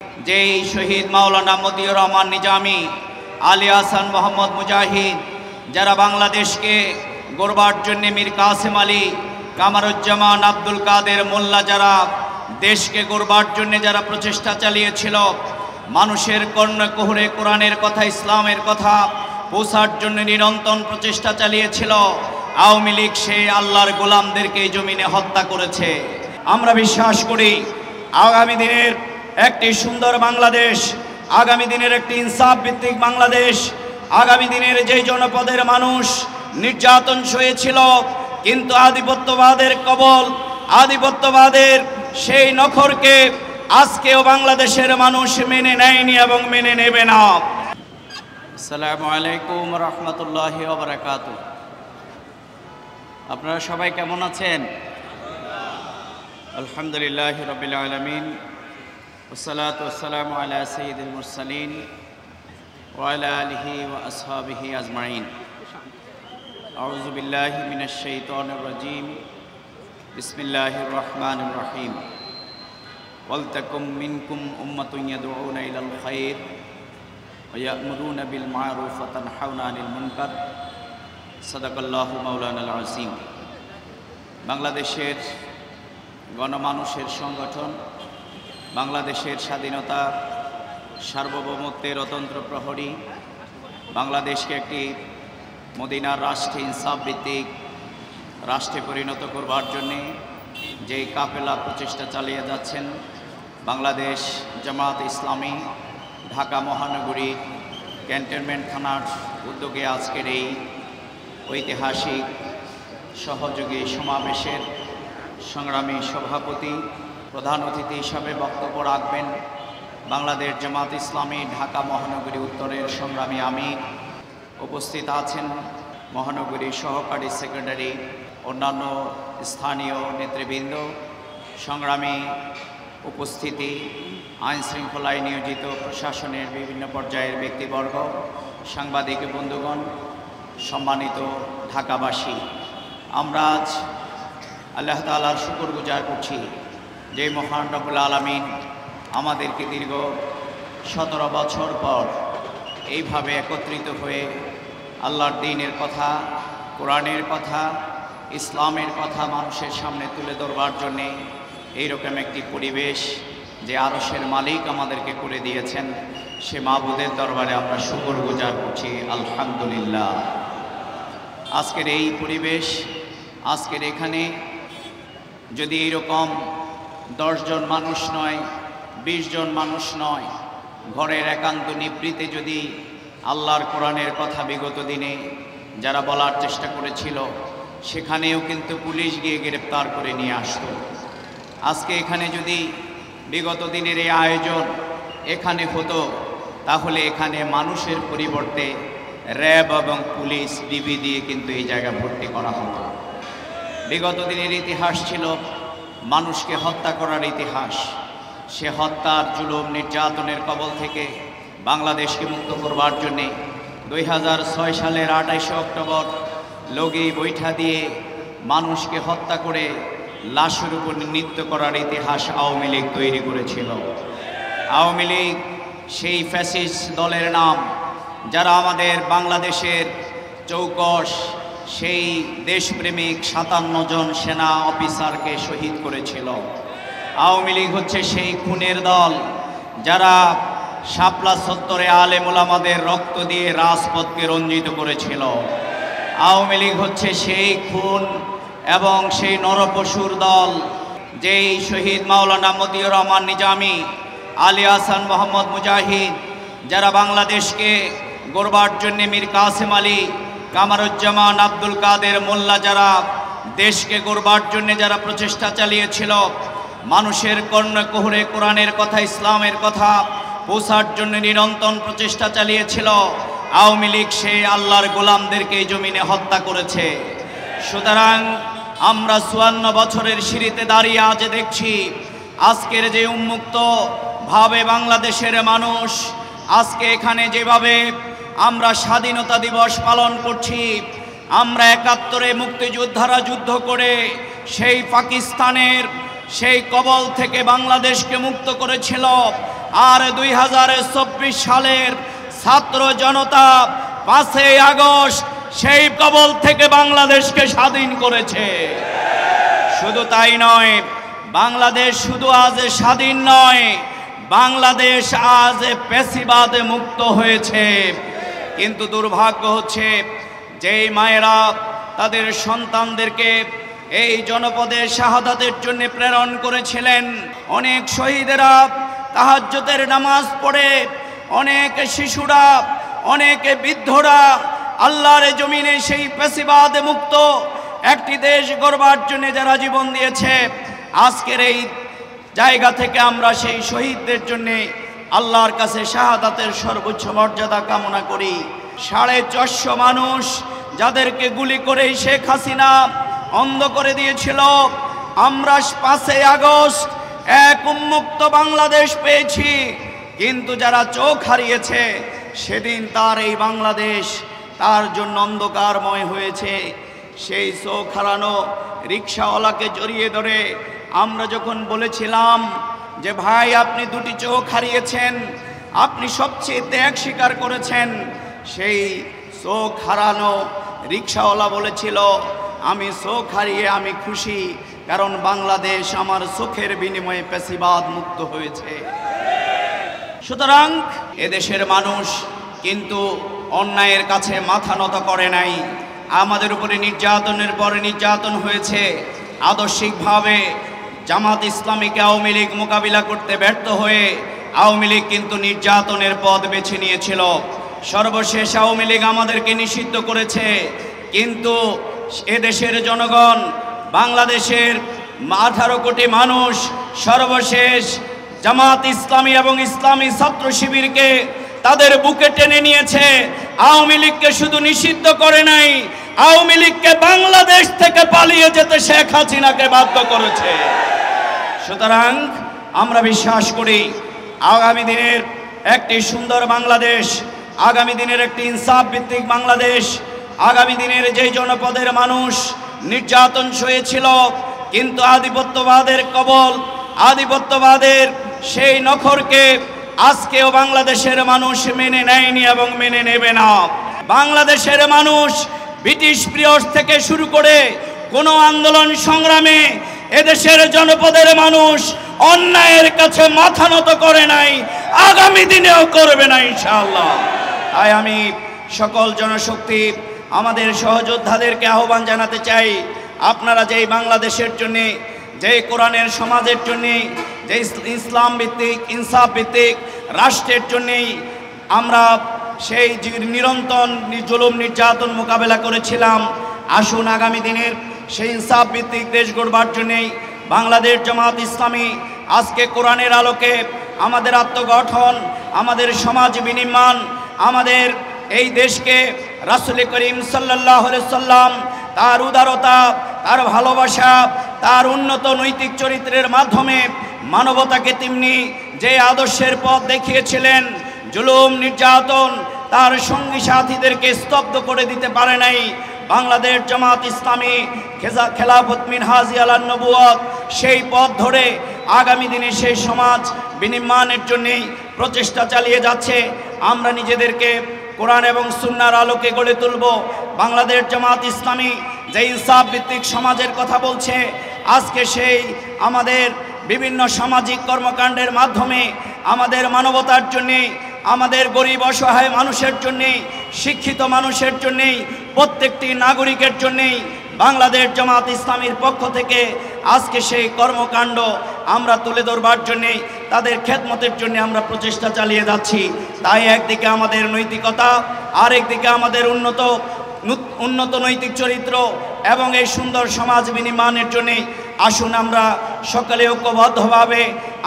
যেই শহীদ মাওলানা মতিউর রহমান নিজামী, আলী আহসান মোহাম্মদ মুজাহিদ, যারা বাংলাদেশকে গড়বার জন্য মীর কাসেম আলী, কামারুজ্জামান, আব্দুল কাদের মোল্লা, যারা দেশকে গড়বার জন্য যারা প্রচেষ্টা চালিয়েছিল, মানুষের কর্ণকুহরে কোরআনের কথা, ইসলামের কথা পৌঁছার জন্য নিরন্তর প্রচেষ্টা চালিয়েছিল, আওয়ামী লীগ সেই আল্লাহর গোলামদেরকে এই জমিনে হত্যা করেছে। আমরা বিশ্বাস করি আগামী দিনের একটি সুন্দর বাংলাদেশ, আগামী দিনের একটি ইনসাফ ভিত্তিক বাংলাদেশ, আগামী দিনের যেই জনপদের মানুষ নির্যাতন সয়েছিল, কিন্তু আধিপত্যবাদের কবল, আধিপত্যবাদের সেই নখরকে আজকেও বাংলাদেশের মানুষ মেনে নেয়নি এবং মেনে নেবে না। আসসালামু আলাইকুম রহমতুল্লাহি ওয়া বারাকাতুহু। আপনারা সবাই কেমন আছেন? আলহামদুলিল্লাহি রাব্বিল আলামিন, ওয়াসসালাতু ওয়াসসালামু আলা সাইয়্যিদিল মুরসালিন ওয়া আলা আলিহি ওয়া আসহাবিহি আজমাইন। আউযু বিল্লাহি মিনাশ শাইতানির রাজীম। বিসমিল্লাহির রহমানির রহিম। ওয়ালতাকুম মিনকুম উম্মাতুন ইয়াদউনা ইলাল খায়র ওয়া ইয়া'মুরুনা বিল মা'রুফ ওয়া তানহাউনা আনিল মুনকার। সাদাকাল্লাহু মাওলানাল আযীম। বাংলাদেশের গণমানুষের সংগঠন, বাংলাদেশের স্বাধীনতা, সার্বভৌমত্বের অতন্ত্র প্রহরী, বাংলাদেশকে একটি মদিনার রাষ্ট্রে ইনসাফ ভিত্তিক রাষ্ট্রে পরিণত করবার জন্যে যেই কাফেলা প্রচেষ্টা চালিয়ে যাচ্ছেন, বাংলাদেশ জামাত ইসলামী ঢাকা মহানগরী ক্যান্টনমেন্ট থানার উদ্যোগে আজকের এই ঐতিহাসিক সহযোগী সমাবেশের সংগ্রামী সভাপতি, প্রধান অতিথি হিসাবে বক্তব্য রাখবেন বাংলাদেশ জামাত ইসলামী ঢাকা মহানগরী উত্তরের সংগ্রামী আমির। উপস্থিত আছেন মহানগরী সহকারী সেক্রেটারি, অন্যান্য স্থানীয় নেতৃবৃন্দ, সংগ্রামী উপস্থিতি, আইন শৃঙ্খলায় নিয়োজিত প্রশাসনের বিভিন্ন পর্যায়ের ব্যক্তিবর্গ, সাংবাদিক বন্ধুগণ, সম্মানিত ঢাকাবাসী। আমরা আজ আল্লাহ তাআলার শুকরগুজার করছি যে মহান রব্বুল আলামিন আমাদেরকে দীর্ঘ 17 বছর পর এইভাবে একত্রিত হয়ে আল্লাহর দ্বীনের কথা, কোরআনের কথা, ইসলামের কথা মানুষের সামনে তুলে ধরবার জন্যে এইরকম একটি পরিবেশ যে আরশের মালিক আমাদেরকে করে দিয়েছেন, সে মাবুদের দরবারে আমরা শুকরগুজার করছি আলহামদুলিল্লাহ। আজকের এই পরিবেশ, আজকের এখানে যদি এইরকম 10 জন মানুষ নয়, 20 জন মানুষ নয়, ঘরের একান্ত নিবৃত্তে যদি আল্লাহর কোরআনের কথা বিগত দিনে যারা বলার চেষ্টা করেছিল, সেখানেও কিন্তু পুলিশ গিয়ে গ্রেপ্তার করে নিয়ে আসতো। আজকে এখানে যদি বিগত দিনের এই আয়োজন এখানে হতো, তাহলে এখানে মানুষের পরিবর্তে র্যাব এবং পুলিশ, ডিবি দিয়ে কিন্তু এই জায়গা ভর্তি করা হতো। বিগত দিনের ইতিহাস ছিল মানুষকে হত্যা করার ইতিহাস। সে হত্যার, জুলুম, নির্যাতনের কবল থেকে বাংলাদেশকে মুক্ত করবার জন্যে 2006 সালের 28 অক্টোবর লগি বৈঠা দিয়ে মানুষকে হত্যা করে লাশের উপর নৃত্য করার ইতিহাস আওয়ামী লীগ তৈরি করেছিল। আওয়ামী লীগ সেই ফ্যাসিস্ট দলের নাম যারা আমাদের বাংলাদেশের চৌকস সেই দেশপ্রেমিক 57 জন সেনা অফিসারকে শহীদ করেছিল। আওয়ামী লীগ হচ্ছে সেই খুনের দল যারা শাপলা চত্বরে আলেম ওলামাদের রক্ত দিয়ে রাজপথকে রঞ্জিত করেছিল। আওয়ামী লীগ হচ্ছে সেই খুন এবং সেই নরপশুর দল যেই শহীদ মাওলানা মতিউর রহমান নিজামী, আলী আহসান মোহাম্মদ মুজাহিদ, যারা বাংলাদেশকে গড়বার জন্য মীর কাসেম আলী, কামারুজ্জামান, আব্দুল কাদের মোল্লা, যারা দেশকে গড়বার জন্য যারা প্রচেষ্টা চালিয়েছিল, মানুষের কর্ণকুহরে কোরআনের কথা, ইসলামের কথা পৌঁছার জন্য নিরন্তর প্রচেষ্টা চালিয়েছিল, আওয়ামী লীগ সেই আল্লাহর গোলামদেরকে এই জমিনে হত্যা করেছে। সুতরাং আমরা 54 বছরের সিঁড়িতে দাঁড়িয়ে আজ দেখছি আজকের যে উন্মুক্ত ভাবে বাংলাদেশের মানুষ আজকে এখানে যেভাবে আমরা স্বাধীনতা দিবস পালন করছি, আমরা 71-এ মুক্তিযোদ্ধারা যুদ্ধ করে সেই পাকিস্তানের সেই কবল থেকে বাংলাদেশকে মুক্ত করেছিল। আর 2024 সালের ছাত্র জনতা 5ই আগস্ট সেই কবল থেকে বাংলাদেশকে স্বাধীন করেছে। শুধু তাই নয়, বাংলাদেশ শুধু আজ স্বাধীন নয়, বাংলাদেশ আজ পেশিবাদে মুক্ত হয়েছে। কিন্তু দুর্ভাগ্য হচ্ছে, যেই মায়েরা তাদের সন্তানদেরকে এই জনপদে শাহাদাতের জন্য প্রেরণ করেছিলেন, অনেক শহীদেরা তাহাজ্জুদের নামাজ পড়ে, অনেক শিশুরা, অনেক বৃদ্ধরা আল্লাহর জমিনে সেই পেশিবাদে মুক্ত একটি দেশ গড়বার জন্য যারা জীবন দিয়েছে, আজকের এই জায়গা থেকে আমরা সেই শহীদদের জন্য আল্লাহর কাছে শাহাদাতের সর্বোচ্চ মর্যাদা কামনা করি। 450 মানুষ যাদেরকে গুলি করে শেখ হাসিনা অন্ধ করে দিয়েছিল, আমরা 5ই আগস্ট এক উন্মুক্ত বাংলাদেশ পেয়েছি। কিন্তু যারা চোখ হারিয়েছে, সেদিন তার এই বাংলাদেশ তার জন্য অন্ধকারময় হয়েছে। সেই চোখ হারানো রিকশাওয়ালাকে জড়িয়ে ধরে আমরা যখন বলেছিলাম যে ভাই, আপনি 2টি চোখ হারিয়েছেন, আপনি সবচেয়ে ত্যাগ স্বীকার করেছেন, সেই চোখ হারানো রিকশাওয়ালা বলেছিল, আমি চোখ হারিয়ে আমি খুশি, কারণ বাংলাদেশ আমার চোখের বিনিময়ে পেশিবাদ মুক্ত হয়েছে। সুতরাং এদেশের মানুষ কিন্তু অন্যায়ের কাছে মাথা নত করে নাই। আমাদের উপরে নির্যাতনের পরে নির্যাতন হয়েছে। আদর্শিকভাবে জামাত ইসলামীকে আওয়ামী লীগ মোকাবিলা করতে ব্যর্থ হয়ে আওয়ামী লীগ কিন্তু নির্যাতনের পথ বেছে নিয়েছিল। সর্বশেষ আওয়ামী লীগ আমাদেরকে নিষিদ্ধ করেছে। কিন্তু এদেশের জনগণ, বাংলাদেশের 18 কোটি মানুষ সর্বশেষ জামাত ইসলামী এবং ইসলামী ছাত্র শিবিরকে তাদের বুকে টেনে নিয়েছে। আওয়ামী লীগকে শুধু নিষিদ্ধ করে নাই, আওয়ামী লীগকে বাংলাদেশ থেকে পালিয়ে যেতে শেখ হাসিনাকে বাধ্য করেছে। সুতরাং আমরা বিশ্বাস করি, আগামী দিনের একটি সুন্দর বাংলাদেশ, আগামী দিনের একটি ইনসাফ ভিত্তিক বাংলাদেশ, আগামী দিনের যেই জনপদের মানুষ নির্যাতন সয়েছিল, কিন্তু আধিপত্যবাদের কবল, আধিপত্যবাদের সেই নখরকে আজকেও বাংলাদেশের মানুষ মেনে নেয়নি এবং মেনে নেবে না। বাংলাদেশের মানুষ ব্রিটিশ পিরিয়ড থেকে শুরু করে কোনো আন্দোলন সংগ্রামে এদেশের জনপদের মানুষ অন্যায়ের কাছে মাথা নত করে নাই, আগামী দিনেও করবে না ইনশাআল্লাহ। তাই আমি সকল জনশক্তি, আমাদের সহযোদ্ধাদেরকে আহ্বান জানাতে চাই, আপনারা যেই বাংলাদেশের জন্য, যেই কোরআনের সমাজের জন্য, যে ইসলাম ভিত্তিক ইনসাফ ভিত্তিক রাষ্ট্রের জন্যেই আমরা সেই নিরন্তর জুলুম নির্যাতন মোকাবেলা করেছিলাম, আসুন আগামী দিনের সেই ইনসাফ ভিত্তিক দেশ গড়বার জন্যেই বাংলাদেশ জামাত ইসলামী আজকে কোরআনের আলোকে আমাদের আত্মগঠন, আমাদের সমাজ বিনির্মাণ, আমাদের এই দেশকে রাসূল করিম সাল্লাল্লাহু আলাইহি সাল্লাম তার উদারতা, তার ভালোবাসা, তার উন্নত নৈতিক চরিত্রের মাধ্যমে মানবতাকে তেমনি যে আদর্শের পথ দেখিয়েছিলেন, জুলুম নির্যাতন তার সঙ্গী সাথীদেরকে স্তব্ধ করে দিতে পারে নাই। বাংলাদেশ জামাত ইসলামী খেলাফত মিনহাজি আলান নবুয়ত সেই পথ ধরে আগামী দিনে সেই সমাজ বিনির্মাণের জন্যেই প্রচেষ্টা চালিয়ে যাচ্ছে। আমরা নিজেদেরকে কোরআন এবং সুন্নাহর আলোকে গড়ে তুলব। বাংলাদেশ জামাত ইসলামী যে ইনসাফ ভিত্তিক সমাজের কথা বলছে, আজকে সেই আমাদের বিভিন্ন সামাজিক কর্মকাণ্ডের মাধ্যমে আমাদের মানবতার জন্যে, আমাদের গরিব অসহায় মানুষের জন্যে, শিক্ষিত মানুষের জন্যেই, প্রত্যেকটি নাগরিকের জন্যেই বাংলাদেশ জামাত ইসলামীর পক্ষ থেকে আজকে সেই কর্মকাণ্ড আমরা তুলে ধরবার জন্যে, তাদের খেদমতের জন্য আমরা প্রচেষ্টা চালিয়ে যাচ্ছি। তাই একদিকে আমাদের নৈতিকতা, আরেকদিকে আমাদের উন্নত নৈতিক চরিত্র এবং এই সুন্দর সমাজ বিনির্মাণের জন্যে আসুন আমরা সকলে ঐক্যবদ্ধভাবে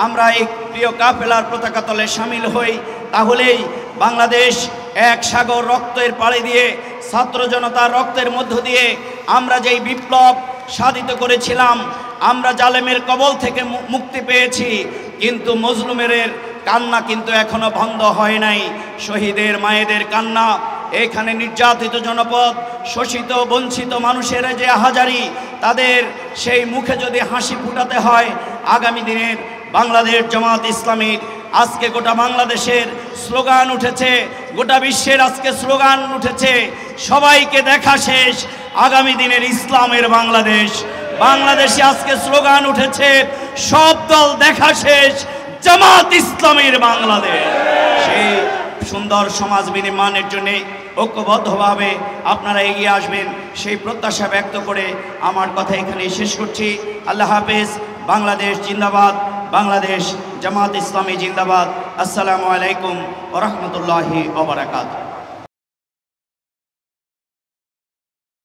আমরা এই প্রিয় কাফেলার পতাকা তলে সামিল হই। তাহলেই বাংলাদেশ এক সাগর রক্তের পাড়ে দিয়ে, ছাত্র জনতার রক্তের মধ্য দিয়ে আমরা যেই বিপ্লব সাধিত করেছিলাম, আমরা জালেমের কবল থেকে মুক্তি পেয়েছি, কিন্তু মজলুমের কান্না কিন্তু এখনো বন্ধ হয় নাই। শহীদের মায়েদের কান্না, এখানে নির্যাতিত জনপদ, শোষিত বঞ্চিত মানুষের যে আহাজারি, তাদের সেই মুখে যদি হাসি ফুটাতে হয়, আগামী দিনের বাংলাদেশ জামাত ইসলামীর আজকে গোটা বাংলাদেশের স্লোগান উঠেছে, গোটা বিশ্বের আজকে স্লোগান উঠেছে, সবাইকে দেখা শেষ, আগামী দিনের ইসলামের বাংলাদেশ। বাংলাদেশে আজকে স্লোগান উঠেছে, সব দল দেখা শেষ, জামাত ইসলামের বাংলাদেশ। সেই সুন্দর সমাজ বিনির্মাণের জন্য ঐক্যবদ্ধভাবে আপনারা এগিয়ে আসবেন, সেই প্রত্যাশা ব্যক্ত করে আমার কথা এখানে শেষ করছি। আল্লাহ হাফেজ। বাংলাদেশ জিন্দাবাদ, বাংলাদেশ জামাত ইসলামী জিন্দাবাদ। আসসালামু আলাইকুম ওয়া রাহমাতুল্লাহি ওয়া বারাকাতুহু।